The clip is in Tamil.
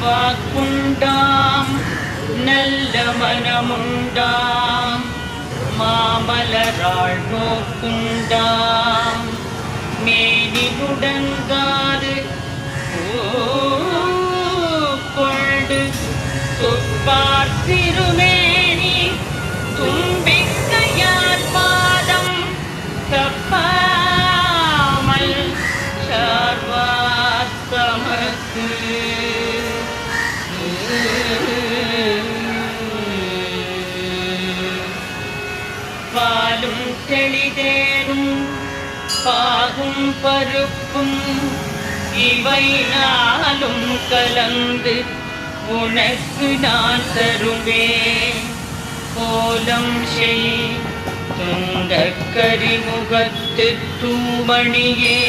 வாக்குண்டாம் நல்ல மனமுண்டாம் மாமலராள் நோக்குண்டாம் மேனி முடங்காது கொண்டு துப்பார் திருமேனி தும்பிக்கையார் பாதம் தப்பாமல் சார்வார் தமக்கு பாலும் தெளிதேரும் பாகும் பருப்பும் இவை நாளும் கலந்து உனக்கு நான் தருவேன் கோலம் செய் துண்டக்கரிமுகத்து தூமணியே